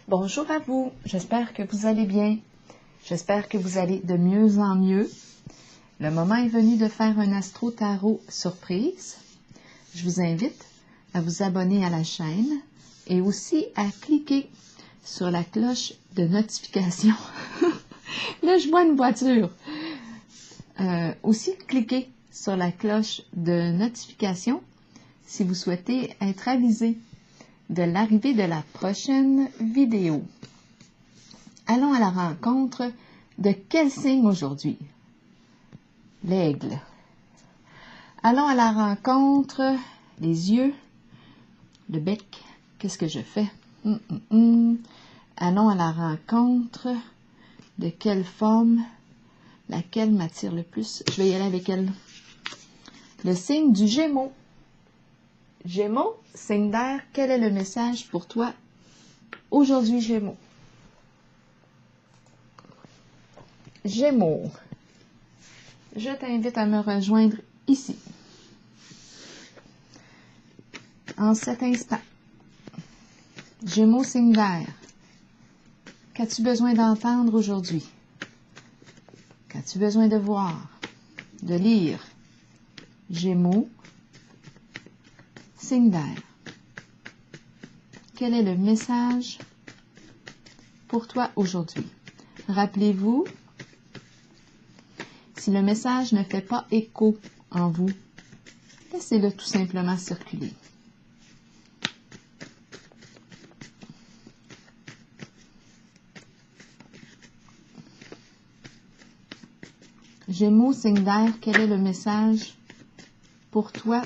Bonjour à vous, j'espère que vous allez bien. J'espère que vous allez de mieux en mieux. Le moment est venu de faire un astro-tarot surprise. Je vous invite à vous abonner à la chaîne et aussi à cliquer sur la cloche de notification. Là, je vois une voiture. Aussi, cliquez sur la cloche de notification si vous souhaitez être avisé de l'arrivée de la prochaine vidéo. Allons à la rencontre de quel signe aujourd'hui? L'aigle. Allons à la rencontre, les yeux, le bec. Qu'est-ce que je fais? Allons à la rencontre de quelle forme, laquelle m'attire le plus? Je vais y aller avec elle. Le signe du Gémeaux. Gémeaux, signe d'air, quel est le message pour toi aujourd'hui, Gémeaux? Gémeaux, je t'invite à me rejoindre ici, en cet instant. Gémeaux, signe d'air, qu'as-tu besoin d'entendre aujourd'hui? Qu'as-tu besoin de voir, de lire? Gémeaux, signe d'air. Quel est le message pour toi aujourd'hui? Rappelez-vous, si le message ne fait pas écho en vous, laissez-le tout simplement circuler. Gémeaux, signe d'air, quel est le message pour toi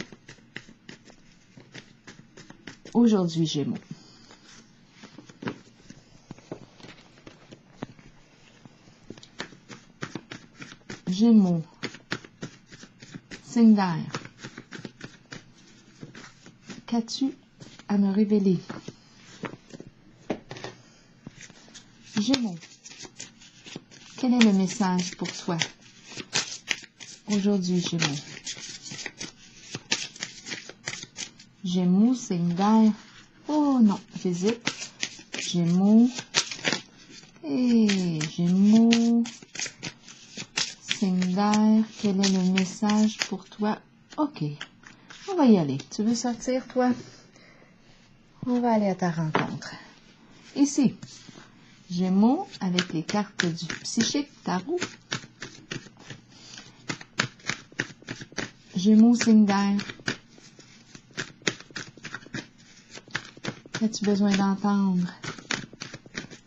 aujourd'hui, Gémeaux? Gémeaux, signe d'air, qu'as-tu à me révéler? Gémeaux, quel est le message pour toi aujourd'hui, Gémeaux? Gémeaux, signe d'air. Oh non, j'hésite. Gémeaux. Et Gémeaux. Signe d'air. Quel est le message pour toi? Ok, on va y aller. Tu veux sortir, toi? On va aller à ta rencontre. Ici, Gémeaux avec les cartes du psychique tarot. Gémeaux, signe d'air. Qu'as-tu besoin d'entendre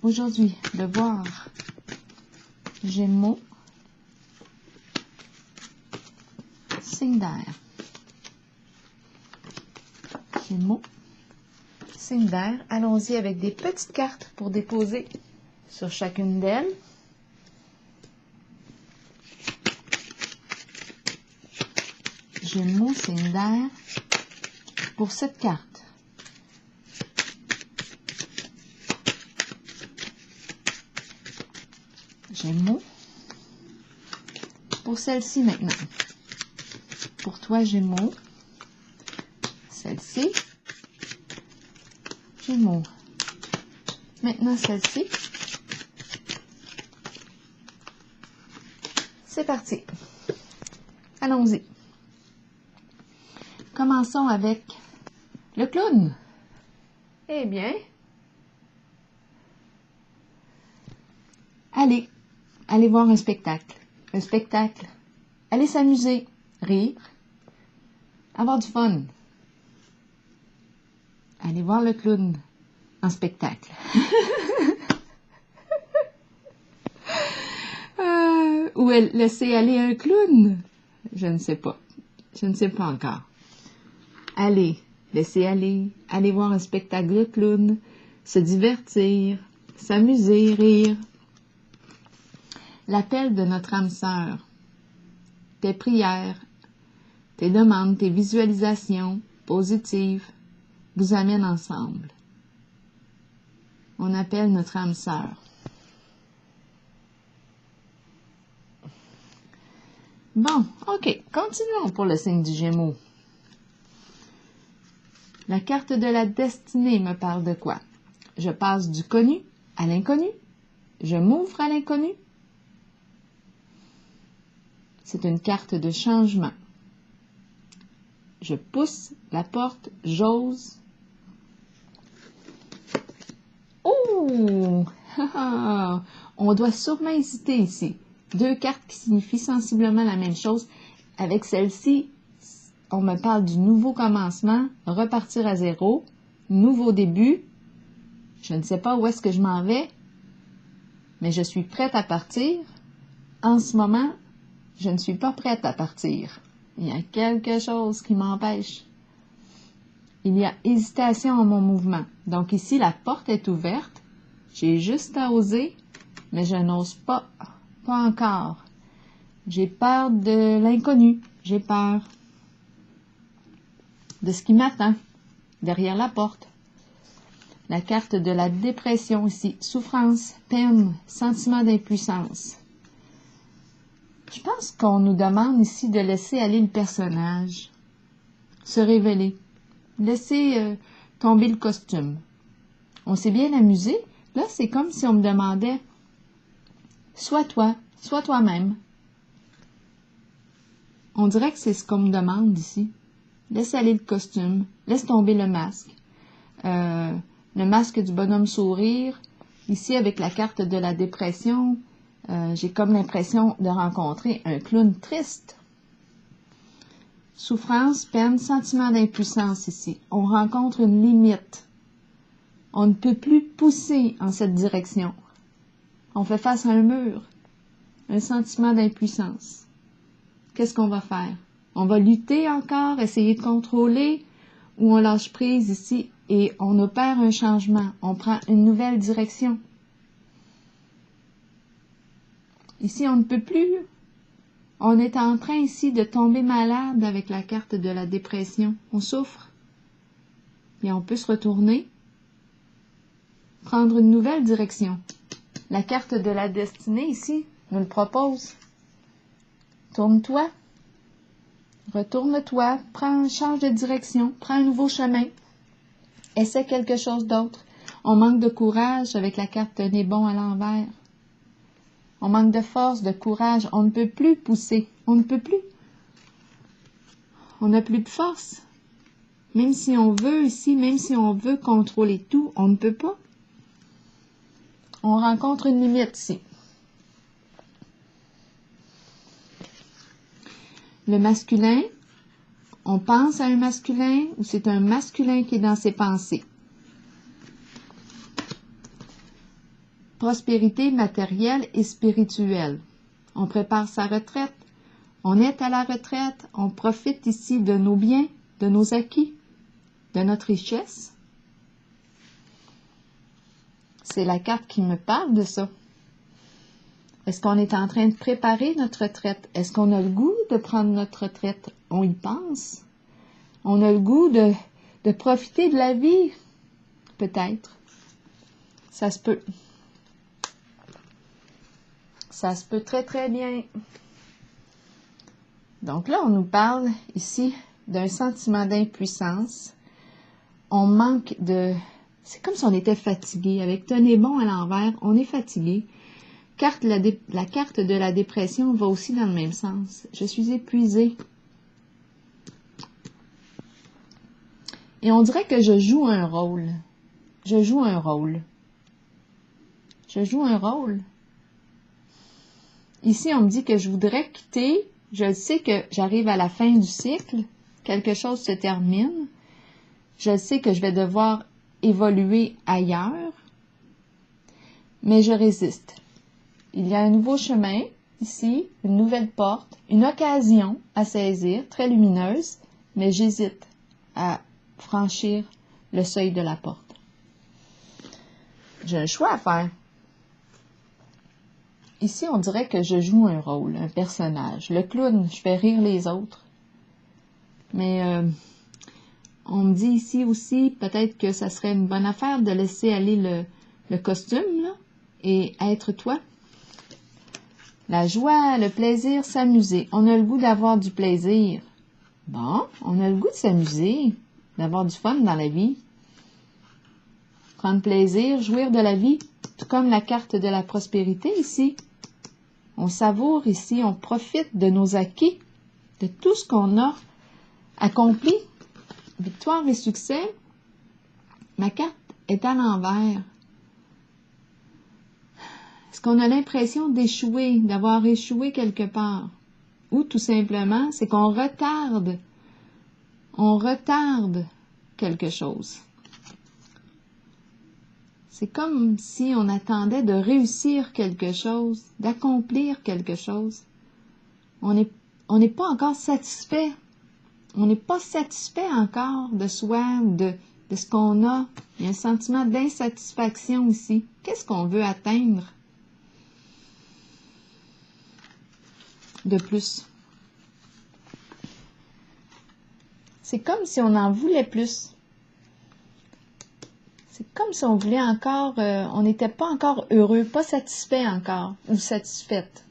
aujourd'hui, de voir? Gémeaux, signe d'air. Gémeaux, signe d'air. Allons-y avec des petites cartes pour déposer sur chacune d'elles. Gémeaux, signe d'air. Pour cette carte, Gémeaux. Pour celle-ci maintenant. Pour toi, Gémeaux. Celle-ci. Gémeaux. Maintenant, celle-ci. C'est parti. Allons-y. Commençons avec le clown. Eh bien, allez voir un spectacle. Un spectacle. Allez s'amuser, rire, avoir du fun. Allez voir le clown en spectacle. Ou laisser aller un clown? Je ne sais pas. Je ne sais pas encore. Allez, laissez aller. Allez voir un spectacle de clown. Se divertir, s'amuser, rire. L'appel de notre âme sœur. Tes prières, tes demandes, tes visualisations positives vous amènent ensemble. On appelle notre âme sœur. Bon, ok, continuons pour le signe du Gémeaux. La carte de la destinée me parle de quoi? Je passe du connu à l'inconnu. Je m'ouvre à l'inconnu. C'est une carte de changement. Je pousse la porte, j'ose. Oh! On doit sûrement hésiter ici. Deux cartes qui signifient sensiblement la même chose. Avec celle-ci, on me parle du nouveau commencement, repartir à zéro, nouveau début. Je ne sais pas où est-ce que je m'en vais, mais je suis prête à partir. En ce moment, je ne suis pas prête à partir. Il y a quelque chose qui m'empêche. Il y a hésitation en mon mouvement. Donc ici, la porte est ouverte. J'ai juste à oser, mais je n'ose pas. Pas encore. J'ai peur de l'inconnu. J'ai peur de ce qui m'attend derrière la porte. La carte de la dépression ici. Souffrance, peine, sentiment d'impuissance. Je pense qu'on nous demande ici de laisser aller le personnage, se révéler, laisser tomber le costume. On s'est bien amusé. Là, c'est comme si on me demandait « Sois toi, sois toi-même ». On dirait que c'est ce qu'on me demande ici. Laisse aller le costume, laisse tomber le masque. Le masque du bonhomme sourire. Ici, avec la carte de la dépression, j'ai comme l'impression de rencontrer un clown triste. Souffrance, peine, sentiment d'impuissance ici. On rencontre une limite. On ne peut plus pousser en cette direction. On fait face à un mur, un sentiment d'impuissance. Qu'est-ce qu'on va faire? On va lutter encore, essayer de contrôler, ou on lâche prise ici et on opère un changement. On prend une nouvelle direction. Ici, on ne peut plus. On est en train ici de tomber malade avec la carte de la dépression. On souffre. Et on peut se retourner, prendre une nouvelle direction. La carte de la destinée ici nous le propose. Tourne-toi. Retourne-toi. Change de direction. Prends un nouveau chemin. Essaie quelque chose d'autre. On manque de courage avec la carte Tenez bon à l'envers. On manque de force, de courage. On ne peut plus pousser. On ne peut plus. On n'a plus de force. Même si on veut ici, même si on veut contrôler tout, on ne peut pas. On rencontre une limite ici. Le masculin, on pense à un masculin ou c'est un masculin qui est dans ses pensées. Prospérité matérielle et spirituelle. On prépare sa retraite. On est à la retraite. On profite ici de nos biens, de nos acquis, de notre richesse. C'est la carte qui me parle de ça. Est-ce qu'on est en train de préparer notre retraite? Est-ce qu'on a le goût de prendre notre retraite? On y pense. On a le goût de profiter de la vie? Peut-être. Ça se peut. Ça se peut très, très bien. Donc là, on nous parle ici d'un sentiment d'impuissance. On manque de... C'est comme si on était fatigué. Avec Tenez bon à l'envers, on est fatigué. La carte de la dépression va aussi dans le même sens. Je suis épuisée. Et on dirait que je joue un rôle. Je joue un rôle. Je joue un rôle. Ici, on me dit que je voudrais quitter. Je sais que j'arrive à la fin du cycle. Quelque chose se termine. Je sais que je vais devoir évoluer ailleurs. Mais je résiste. Il y a un nouveau chemin, ici, une nouvelle porte, une occasion à saisir, très lumineuse, mais j'hésite à franchir le seuil de la porte. J'ai un choix à faire. Ici, on dirait que je joue un rôle, un personnage. Le clown, je fais rire les autres. Mais on me dit ici aussi, peut-être que ça serait une bonne affaire de laisser aller le costume, là, et être toi. La joie, le plaisir, s'amuser. On a le goût d'avoir du plaisir. Bon, on a le goût de s'amuser, d'avoir du fun dans la vie. prendre plaisir, jouir de la vie, tout comme la carte de la prospérité ici. On savoure ici, on profite de nos acquis, de tout ce qu'on a accompli, victoire et succès. Ma carte est à l'envers. Est-ce qu'on a l'impression d'échouer, d'avoir échoué quelque part? Ou tout simplement, c'est qu'on retarde quelque chose. C'est comme si on attendait de réussir quelque chose, d'accomplir quelque chose. On n'est pas encore satisfait. On n'est pas satisfait encore de soi ou de ce qu'on a. Il y a un sentiment d'insatisfaction ici. Qu'est-ce qu'on veut atteindre de plus? C'est comme si on en voulait plus. C'est comme si on voulait encore, on n'était pas encore heureux, pas satisfait encore, ou satisfaite.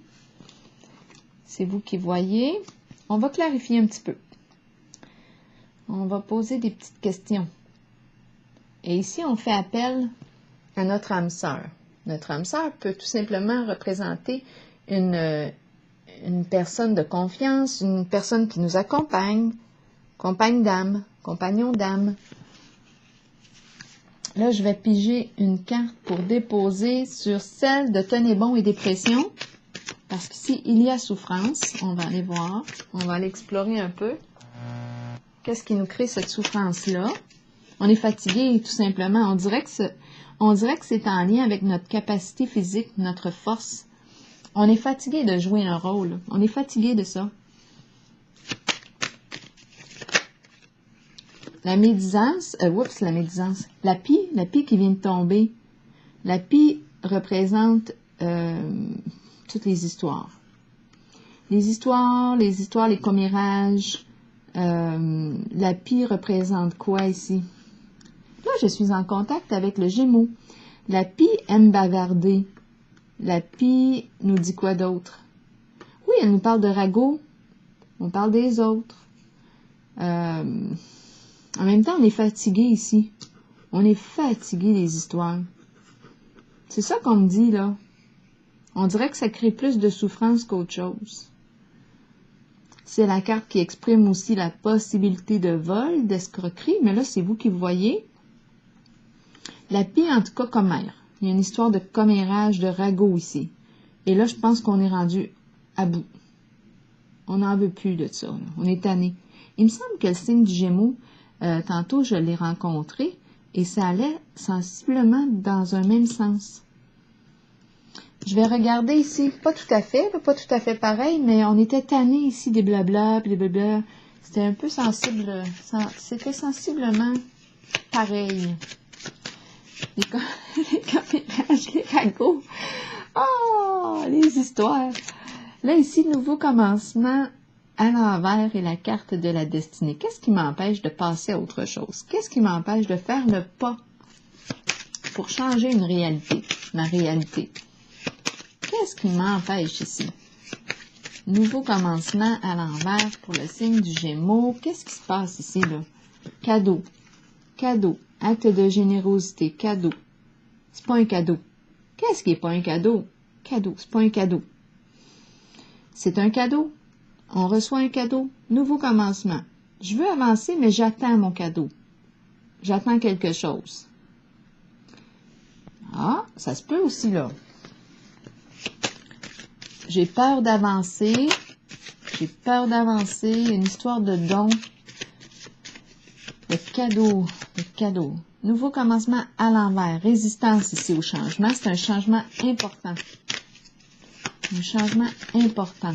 C'est vous qui voyez. On va clarifier un petit peu. On va poser des petites questions. Et ici, on fait appel à notre âme sœur. Notre âme sœur peut tout simplement représenter une personne de confiance, une personne qui nous accompagne, compagne d'âme, compagnon d'âme. Là, je vais piger une carte pour déposer sur celle de tenez bon et dépression. Parce qu'ici, il y a souffrance. On va aller voir. On va aller explorer un peu. Qu'est-ce qui nous crée cette souffrance-là? On est fatigué, tout simplement. On dirait que c'est en lien avec notre capacité physique, notre force. On est fatigué de jouer un rôle. On est fatigué de ça. La médisance, la pie qui vient de tomber. La pie représente toutes les histoires. Les commérages. La pie représente quoi ici? Là, je suis en contact avec le Gémeaux. La pie aime bavarder. La pie nous dit quoi d'autre? Oui, elle nous parle de ragots. On parle des autres. En même temps, on est fatigué ici. On est fatigué des histoires. C'est ça qu'on me dit, là. On dirait que ça crée plus de souffrance qu'autre chose. C'est la carte qui exprime aussi la possibilité de vol, d'escroquerie, mais là, c'est vous qui voyez. La pie, en tout cas, commère. Il y a une histoire de commérage, de ragot ici. Et là, je pense qu'on est rendu à bout. On n'en veut plus de ça, là. On est tanné. Il me semble que le signe du Gémeaux, tantôt, je l'ai rencontré et ça allait sensiblement dans un même sens. Je vais regarder ici, pas tout à fait pareil, mais on était tanné ici des blabla, puis des blabla. C'était un peu sensible, c'était sensiblement pareil. Les commérages, les ragots. Oh, les histoires. Là, ici, nouveau commencement à l'envers et la carte de la destinée. Qu'est-ce qui m'empêche de passer à autre chose? Qu'est-ce qui m'empêche de faire le pas pour changer une réalité, ma réalité? Qu'est-ce qui m'empêche ici? Nouveau commencement à l'envers pour le signe du Gémeaux. Qu'est-ce qui se passe ici, là? Cadeau. Cadeau. Acte de générosité. Cadeau. C'est pas un cadeau. Qu'est-ce qui est pas un cadeau? Cadeau. C'est pas un cadeau. C'est un cadeau. On reçoit un cadeau. Nouveau commencement. Je veux avancer, mais j'attends mon cadeau. J'attends quelque chose. Ah, ça se peut aussi, là. J'ai peur d'avancer. J'ai peur d'avancer. Une histoire de don. Le cadeau. Le cadeau. Nouveau commencement à l'envers. Résistance ici au changement. C'est un changement important. Un changement important.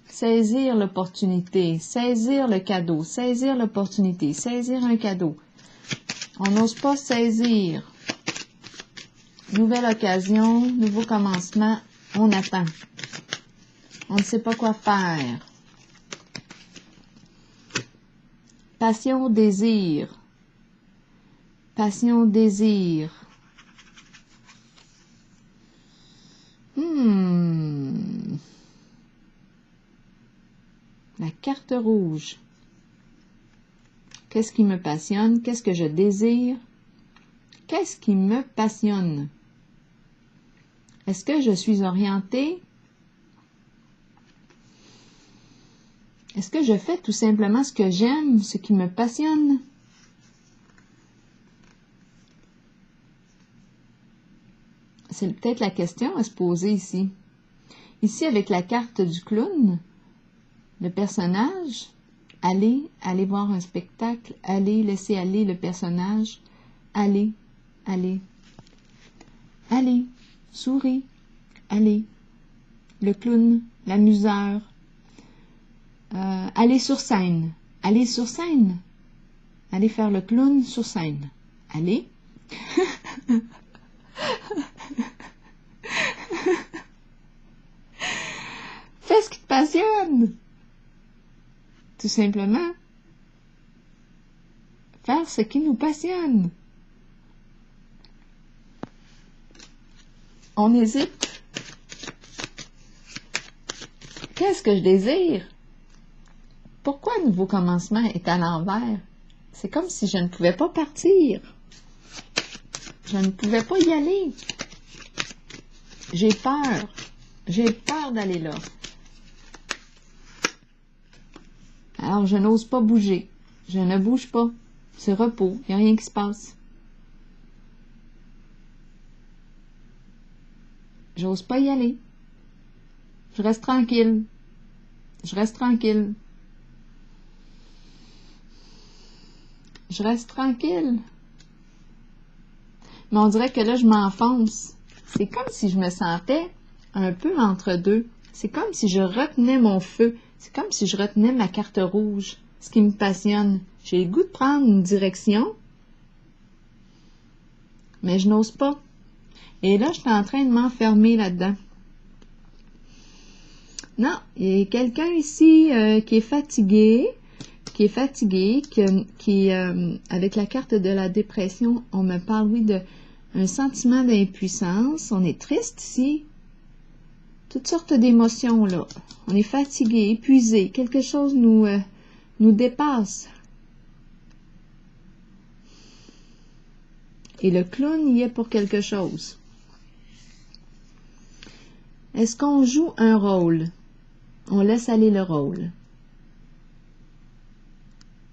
Saisir l'opportunité. Saisir le cadeau. Saisir l'opportunité. Saisir un cadeau. On n'ose pas saisir. Nouvelle occasion. Nouveau commencement. On attend. On ne sait pas quoi faire. Passion, désir. Passion, désir. La carte rouge. Qu'est-ce qui me passionne? Qu'est-ce que je désire? Qu'est-ce qui me passionne? Est-ce que je suis orientée? Est-ce que je fais tout simplement ce que j'aime, ce qui me passionne? C'est peut-être la question à se poser ici. Ici, avec la carte du clown, le personnage, allez voir un spectacle, allez laisser aller le personnage, allez, souris, allez, le clown, l'amuseur, allez sur scène, allez faire le clown sur scène, allez. Fais ce qui te passionne. Tout simplement, faire ce qui nous passionne. On hésite. Qu'est-ce que je désire? Pourquoi un nouveau commencement est à l'envers? C'est comme si je ne pouvais pas partir. Je ne pouvais pas y aller. J'ai peur. J'ai peur d'aller là. Alors, je n'ose pas bouger. Je ne bouge pas. C'est repos. Il n'y a rien qui se passe. J'ose pas y aller. Je reste tranquille. Je reste tranquille. Je reste tranquille. Mais on dirait que là, je m'enfonce. C'est comme si je me sentais un peu entre deux. C'est comme si je retenais mon feu. C'est comme si je retenais ma carte rouge. Ce qui me passionne. J'ai le goût de prendre une direction, mais je n'ose pas. Et là, je suis en train de m'enfermer là-dedans. Non, il y a quelqu'un ici qui est fatigué, avec la carte de la dépression, on me parle, oui, d'un sentiment d'impuissance. On est triste ici. Toutes sortes d'émotions, là. On est fatigué, épuisé. Quelque chose nous dépasse. Et le clown y est pour quelque chose. Est-ce qu'on joue un rôle? On laisse aller le rôle.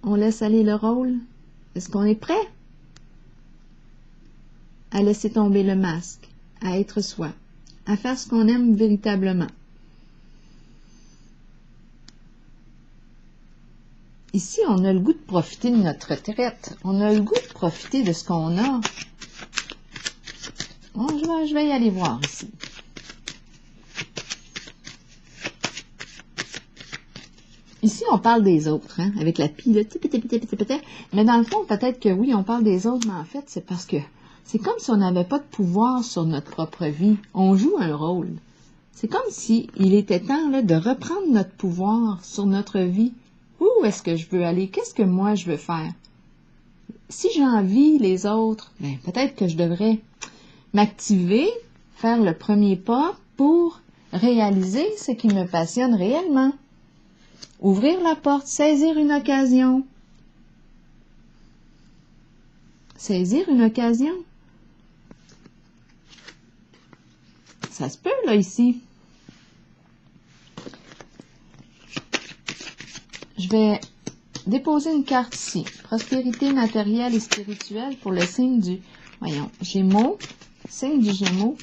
On laisse aller le rôle? Est-ce qu'on est prêt à laisser tomber le masque, à être soi, à faire ce qu'on aime véritablement? Ici, on a le goût de profiter de notre retraite. On a le goût de profiter de ce qu'on a. Bon, je vais y aller voir ici. Ici, on parle des autres, hein, avec la pile, mais dans le fond, peut-être que oui, on parle des autres, mais en fait, c'est parce que c'est comme si on n'avait pas de pouvoir sur notre propre vie. On joue un rôle. C'est comme si il était temps là, de reprendre notre pouvoir sur notre vie. Où est-ce que je veux aller? Qu'est-ce que moi je veux faire? Si j'envie les autres, ben, peut-être que je devrais m'activer, faire le premier pas pour réaliser ce qui me passionne réellement. Ouvrir la porte, saisir une occasion. Saisir une occasion. Ça se peut, là, ici. Je vais déposer une carte ici. Prospérité matérielle et spirituelle pour le signe du, voyons, Gémeaux. Signe du Gémeaux.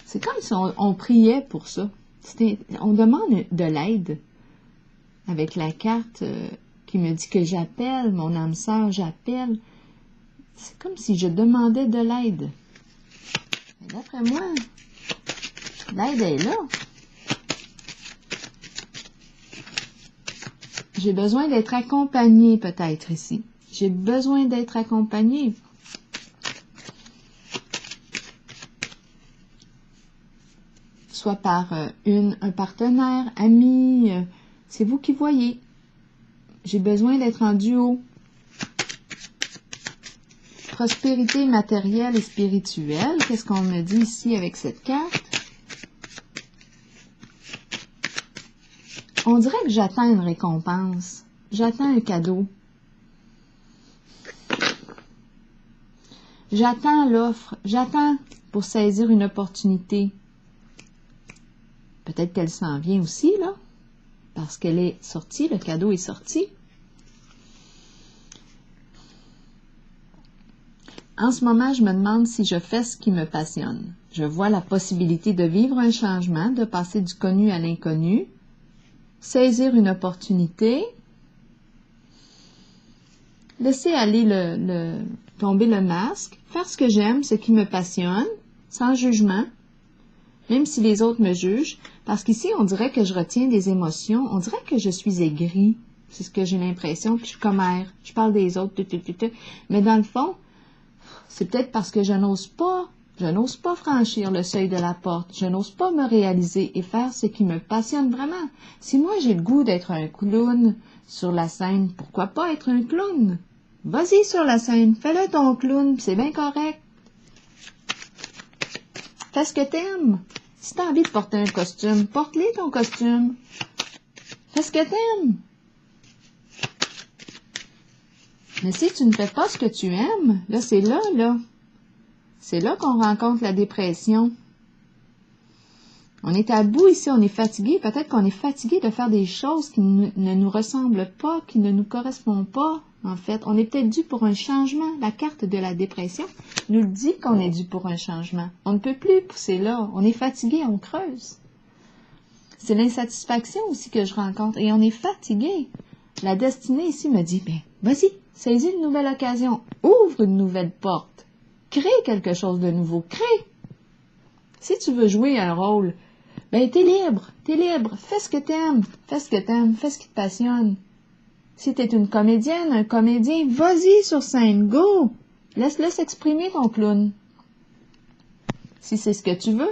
C'est comme si on priait pour ça. On demande de l'aide avec la carte qui me dit que j'appelle, mon âme sœur, j'appelle. C'est comme si je demandais de l'aide. Mais d'après moi, l'aide est là. J'ai besoin d'être accompagnée peut-être ici. J'ai besoin d'être accompagnée. Soit par un partenaire, ami, c'est vous qui voyez. J'ai besoin d'être en duo. Prospérité matérielle et spirituelle. Qu'est-ce qu'on me dit ici avec cette carte? On dirait que j'attends une récompense. J'attends un cadeau. J'attends l'offre. J'attends pour saisir une opportunité. Peut-être qu'elle s'en vient aussi, là. Parce qu'elle est sortie, le cadeau est sorti. En ce moment, je me demande si je fais ce qui me passionne. Je vois la possibilité de vivre un changement, de passer du connu à l'inconnu, saisir une opportunité, laisser aller tomber le masque, faire ce que j'aime, ce qui me passionne, sans jugement, même si les autres me jugent, parce qu'ici, on dirait que je retiens des émotions, on dirait que je suis aigrie. C'est ce que j'ai l'impression, que je suis commère, je parle des autres, mais dans le fond, c'est peut-être parce que je n'ose pas franchir le seuil de la porte, je n'ose pas me réaliser et faire ce qui me passionne vraiment. Si moi j'ai le goût d'être un clown sur la scène, pourquoi pas être un clown? Vas-y sur la scène, fais-le ton clown, c'est bien correct. Fais ce que t'aimes. Si t'as envie de porter un costume, porte-le ton costume. Fais ce que t'aimes. Mais si tu ne fais pas ce que tu aimes, là, c'est là. C'est là qu'on rencontre la dépression. On est à bout ici, on est fatigué. Peut-être qu'on est fatigué de faire des choses qui ne nous ressemblent pas, qui ne nous correspondent pas. En fait, on est peut-être dû pour un changement. La carte de la dépression nous dit qu'on est dû pour un changement. On ne peut plus pousser là. On est fatigué, on creuse. C'est l'insatisfaction aussi que je rencontre. Et on est fatigué. La destinée ici me dit, ben, vas-y, saisis une nouvelle occasion. Ouvre une nouvelle porte. Crée quelque chose de nouveau. Crée. Si tu veux jouer un rôle, ben, t'es libre. Fais ce que t'aimes. Fais ce qui te passionne. Si t'es une comédienne, un comédien, vas-y sur scène, go! Laisse-le s'exprimer, ton clown. Si c'est ce que tu veux.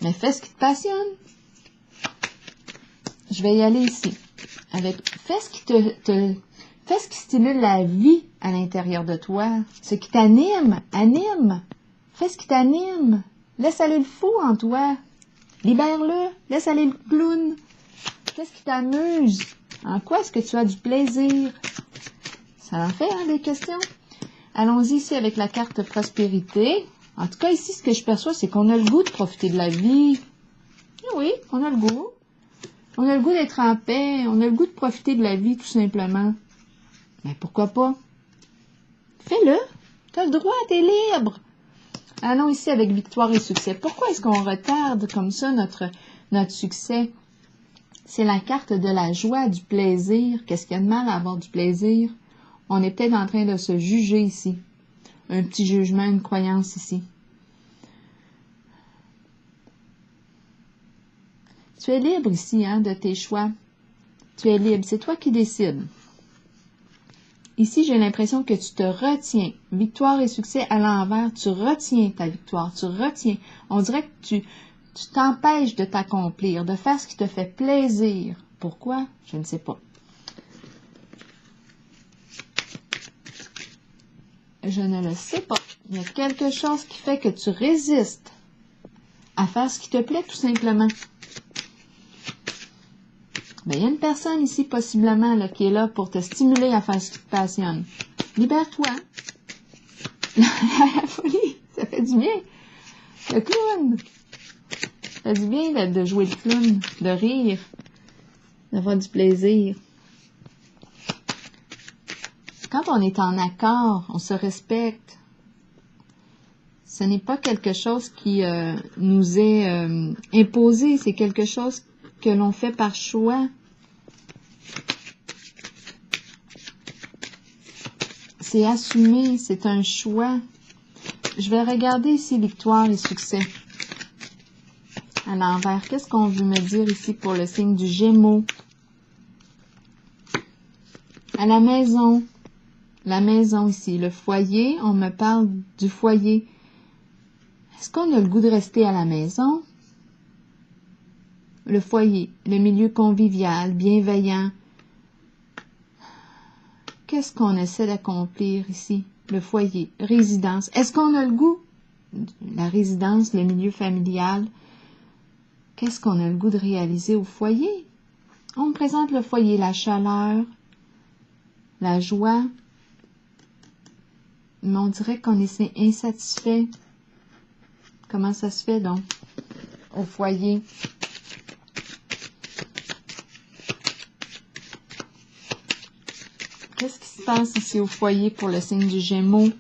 Mais fais ce qui te passionne. Je vais y aller ici. Fais ce qui stimule la vie à l'intérieur de toi. Ce qui t'anime, anime. Fais ce qui t'anime. Laisse aller le fou en toi. Libère-le. Laisse aller le clown. Qu'est-ce qui t'amuse? En quoi est-ce que tu as du plaisir? Ça en fait, hein, des questions? Allons-y ici avec la carte prospérité. En tout cas, ici, ce que je perçois, c'est qu'on a le goût de profiter de la vie. Oui, on a le goût. On a le goût d'être en paix. On a le goût de profiter de la vie, tout simplement. Mais pourquoi pas? Fais-le. T'as le droit, t'es libre. Allons ici avec victoire et succès. Pourquoi est-ce qu'on retarde comme ça notre succès? C'est la carte de la joie, du plaisir. Qu'est-ce qu'il y a de mal à avoir du plaisir? On est peut-être en train de se juger ici. Un petit jugement, une croyance ici. Tu es libre ici, hein, de tes choix. Tu es libre. C'est toi qui décides. Ici, j'ai l'impression que tu te retiens. Victoire et succès à l'envers. Tu retiens ta victoire. Tu retiens. On dirait que tu t'empêches de t'accomplir, de faire ce qui te fait plaisir. Pourquoi? Je ne sais pas. Je ne le sais pas. Il y a quelque chose qui fait que tu résistes à faire ce qui te plaît, tout simplement. Ben, il y a une personne ici, possiblement, là, qui est là pour te stimuler à faire ce qui te passionne. Libère-toi. La folie, ça fait du bien. Le clown. Ça fait du bien de jouer le clown, de rire, d'avoir du plaisir. Quand on est en accord, on se respecte. Ce n'est pas quelque chose qui nous est imposé, c'est quelque chose que l'on fait par choix. C'est assumé, c'est un choix. Je vais regarder ici victoire et succès. À l'envers, qu'est-ce qu'on veut me dire ici pour le signe du Gémeaux? À la maison ici, le foyer, on me parle du foyer. Est-ce qu'on a le goût de rester à la maison? Le foyer, le milieu convivial, bienveillant. Qu'est-ce qu'on essaie d'accomplir ici? Le foyer, résidence. Est-ce qu'on a le goût? La résidence, le milieu familial. Qu'est-ce qu'on a le goût de réaliser au foyer? On me présente le foyer, la chaleur, la joie, mais on dirait qu'on est insatisfait. Comment ça se fait donc au foyer? Qu'est-ce qui se passe ici au foyer pour le signe du Gémeaux?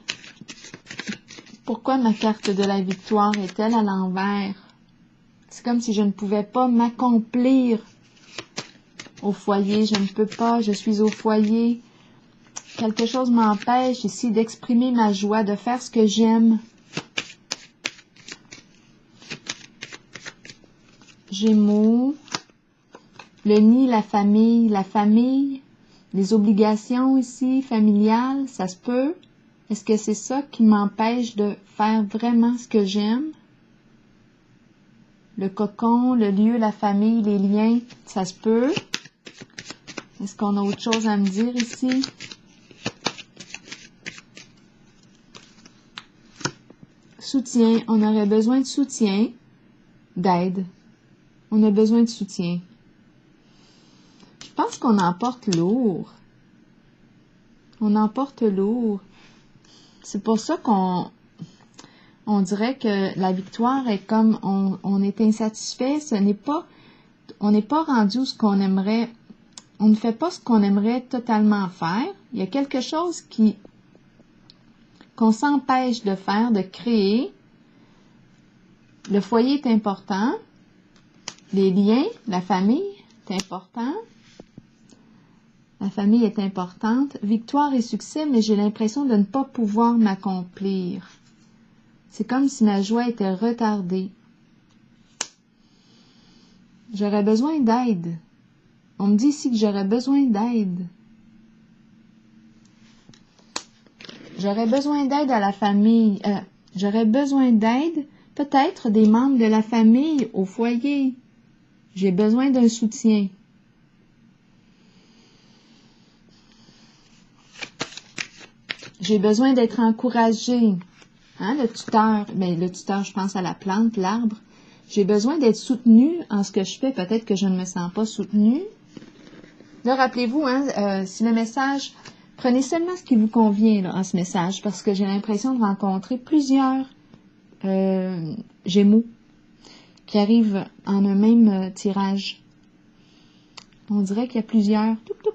Pourquoi ma carte de la victoire est-elle à l'envers? C'est comme si je ne pouvais pas m'accomplir au foyer. Je ne peux pas, je suis au foyer. Quelque chose m'empêche ici d'exprimer ma joie, de faire ce que j'aime. Gémeaux, le nid, la famille, les obligations ici, familiales, ça se peut. Est-ce que c'est ça qui m'empêche de faire vraiment ce que j'aime? Le cocon, le lieu, la famille, les liens, ça se peut. Est-ce qu'on a autre chose à me dire ici? Soutien, on aurait besoin de soutien, d'aide. On a besoin de soutien. Je pense qu'on en porte lourd. On en porte lourd. C'est pour ça qu'on dirait que la victoire est comme on est insatisfait. On n'est pas rendu où ce qu'on aimerait. On ne fait pas ce qu'on aimerait totalement faire. Il y a quelque chose qu'on s'empêche de faire, de créer. Le foyer est important. Les liens, la famille est important. La famille est importante. Victoire et succès, mais j'ai l'impression de ne pas pouvoir m'accomplir. C'est comme si ma joie était retardée. J'aurais besoin d'aide. On me dit ici que j'aurais besoin d'aide. J'aurais besoin d'aide à la famille. J'aurais besoin d'aide, peut-être des membres de la famille au foyer. J'ai besoin d'un soutien. J'ai besoin d'être encouragée. Hein, le tuteur, le tuteur, je pense à la plante, l'arbre. J'ai besoin d'être soutenue en ce que je fais. Peut-être que je ne me sens pas soutenue. Là, rappelez-vous, si le message, prenez seulement ce qui vous convient là, en ce message, parce que j'ai l'impression de rencontrer plusieurs Gémeaux qui arrivent en un même tirage. On dirait qu'il y a plusieurs. Toup, toup.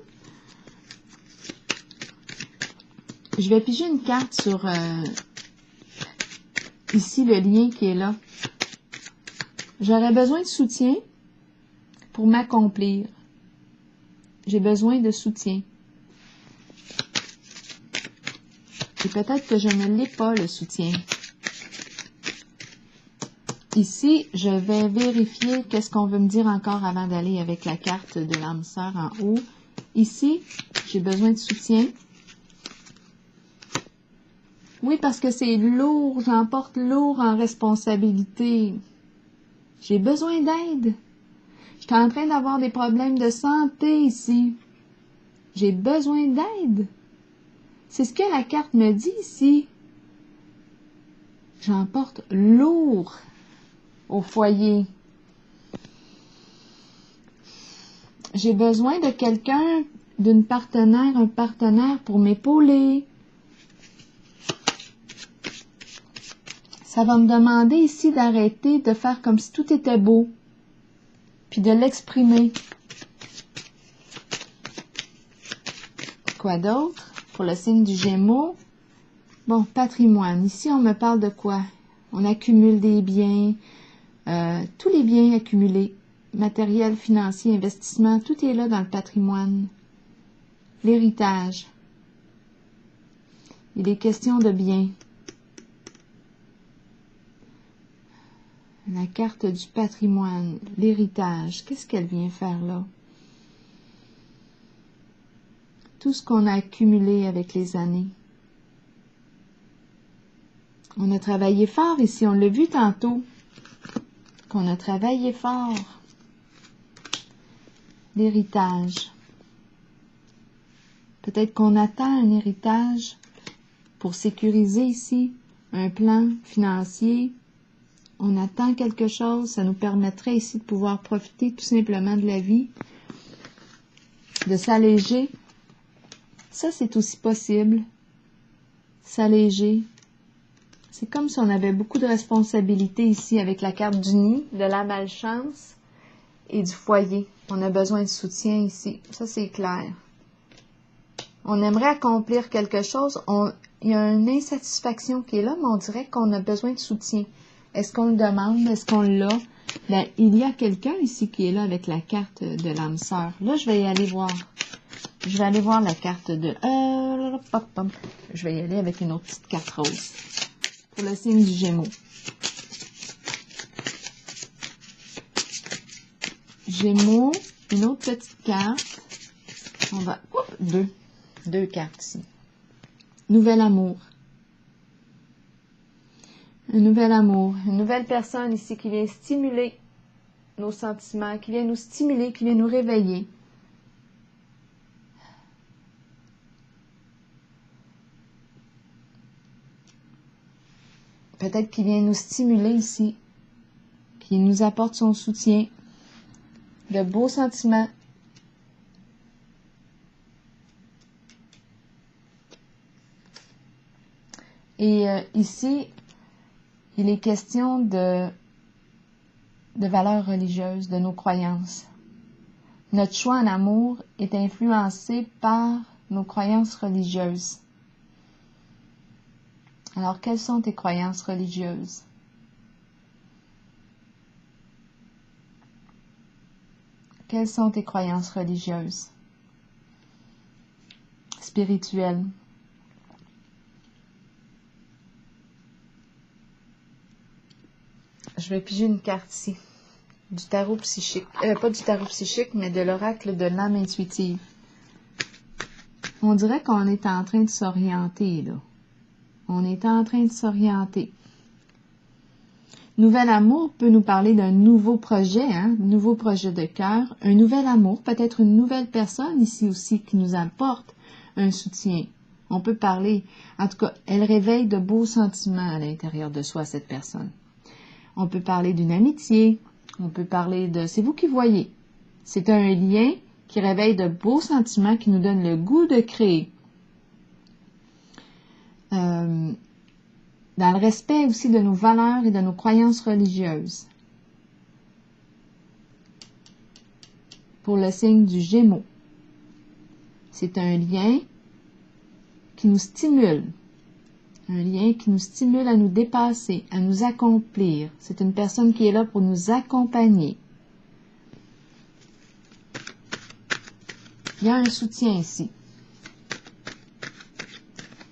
Je vais piger une carte sur ici le lien qui est là. J'aurais besoin de soutien pour m'accomplir. J'ai besoin de soutien. Et peut-être que je ne l'ai pas, le soutien. Ici, je vais vérifier qu'est-ce qu'on veut me dire encore avant d'aller avec la carte de l'âme sœur en haut. Ici, j'ai besoin de soutien. Oui, parce que c'est lourd, j'en porte lourd en responsabilité. J'ai besoin d'aide. Je suis en train d'avoir des problèmes de santé ici. J'ai besoin d'aide. C'est ce que la carte me dit ici. J'en porte lourd au foyer. J'ai besoin de quelqu'un, d'un partenaire, un partenaire pour m'épauler. Ça va me demander ici d'arrêter de faire comme si tout était beau, puis de l'exprimer. Quoi d'autre? Pour le signe du Gémeaux. Bon, patrimoine. Ici, on me parle de quoi? On accumule des biens, tous les biens accumulés, matériel, financier, investissement, tout est là dans le patrimoine. L'héritage. Il est question de biens. La carte du patrimoine, l'héritage, qu'est-ce qu'elle vient faire là? Tout ce qu'on a accumulé avec les années. On a travaillé fort ici, on l'a vu tantôt, qu'on a travaillé fort. L'héritage. Peut-être qu'on attend un héritage pour sécuriser ici un plan financier. On attend quelque chose, ça nous permettrait ici de pouvoir profiter tout simplement de la vie, de s'alléger. Ça, c'est aussi possible. s'alléger. C'est comme si on avait beaucoup de responsabilités ici avec la carte du nid, de la malchance et du foyer. On a besoin de soutien ici. Ça, c'est clair. On aimerait accomplir quelque chose. Il y a une insatisfaction qui est là, mais on dirait qu'on a besoin de soutien. Est-ce qu'on le demande? Est-ce qu'on l'a? Ben, il y a quelqu'un ici qui est là avec la carte de l'âme sœur. Là, je vais y aller voir. Je vais aller voir la carte de... Je vais y aller avec une autre petite carte rose. Pour le signe du Gémeaux. Gémeaux, une autre petite carte. On va... Deux cartes ici. Nouvel amour. Un nouvel amour. Une nouvelle personne ici qui vient stimuler nos sentiments, qui vient nous stimuler, qui vient nous réveiller. Peut-être qu'il vient nous stimuler ici, qui nous apporte son soutien, de beaux sentiments. Et ici, il est question de valeurs religieuses, de nos croyances. Notre choix en amour est influencé par nos croyances religieuses. Alors, quelles sont tes croyances religieuses? Quelles sont tes croyances religieuses? Spirituelles. Je vais piger une carte ici. Du tarot psychique. Pas du tarot psychique, mais de l'oracle de l'âme intuitive. On dirait qu'on est en train de s'orienter, là. On est en train de s'orienter. Nouvel amour peut nous parler d'un nouveau projet, nouveau projet de cœur. Un nouvel amour, peut-être une nouvelle personne ici aussi qui nous apporte un soutien. On peut parler, en tout cas, elle réveille de beaux sentiments à l'intérieur de soi, cette personne. On peut parler d'une amitié, on peut parler de... C'est vous qui voyez. C'est un lien qui réveille de beaux sentiments, qui nous donne le goût de créer. Dans le respect aussi de nos valeurs et de nos croyances religieuses. Pour le signe du Gémeaux, c'est un lien qui nous stimule. Un lien qui nous stimule à nous dépasser, à nous accomplir. C'est une personne qui est là pour nous accompagner. Il y a un soutien ici.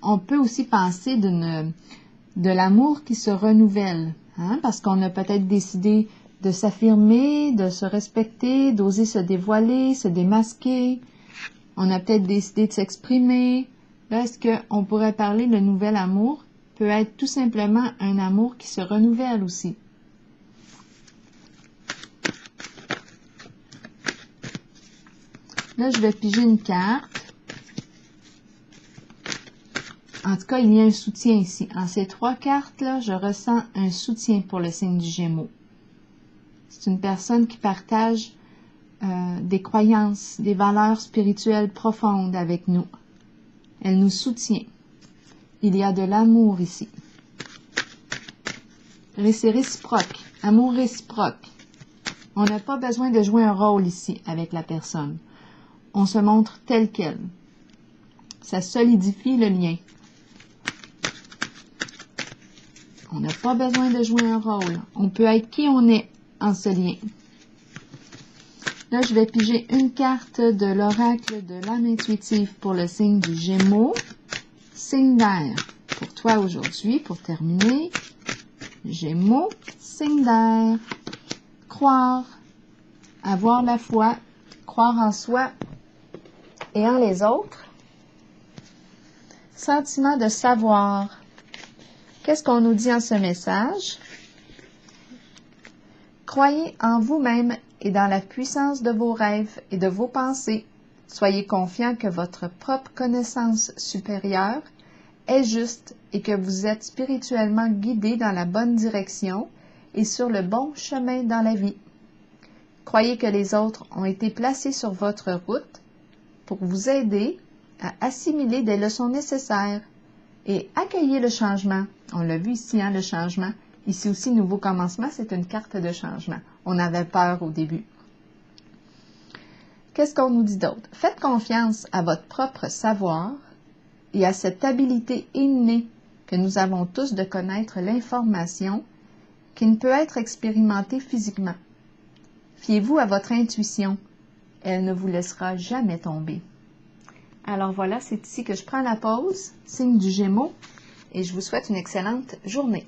On peut aussi penser de l'amour qui se renouvelle, parce qu'on a peut-être décidé de s'affirmer, de se respecter, d'oser se dévoiler, se démasquer. On a peut-être décidé de s'exprimer. Là, est-ce qu'on pourrait parler de nouvel amour? Peut être tout simplement un amour qui se renouvelle aussi. Là, je vais piger une carte. En tout cas, il y a un soutien ici. En ces trois cartes-là, je ressens un soutien pour le signe du Gémeaux. C'est une personne qui partage des croyances, des valeurs spirituelles profondes avec nous. Elle nous soutient. Il y a de l'amour ici. C'est réciproque. Amour réciproque. On n'a pas besoin de jouer un rôle ici avec la personne. On se montre tel quel. Ça solidifie le lien. On n'a pas besoin de jouer un rôle. On peut être qui on est en ce lien. Là, je vais piger une carte de l'oracle de l'âme intuitive pour le signe du Gémeaux. Signe d'air. Pour toi aujourd'hui, pour terminer. Gémeaux, signe d'air. Croire. Avoir la foi. Croire en soi et en les autres. Sentiment de savoir. Qu'est-ce qu'on nous dit en ce message? Croyez en vous-même et dans la puissance de vos rêves et de vos pensées. Soyez confiants que votre propre connaissance supérieure est juste et que vous êtes spirituellement guidé dans la bonne direction et sur le bon chemin dans la vie. Croyez que les autres ont été placés sur votre route pour vous aider à assimiler des leçons nécessaires et accueillez le changement. On l'a vu ici, hein, le changement. Ici aussi, nouveau commencement, c'est une carte de changement. On avait peur au début. Qu'est-ce qu'on nous dit d'autre? Faites confiance à votre propre savoir et à cette habilité innée que nous avons tous de connaître l'information qui ne peut être expérimentée physiquement. Fiez-vous à votre intuition. Elle ne vous laissera jamais tomber. Alors voilà, c'est ici que je prends la pause, signe du Gémeaux, et je vous souhaite une excellente journée.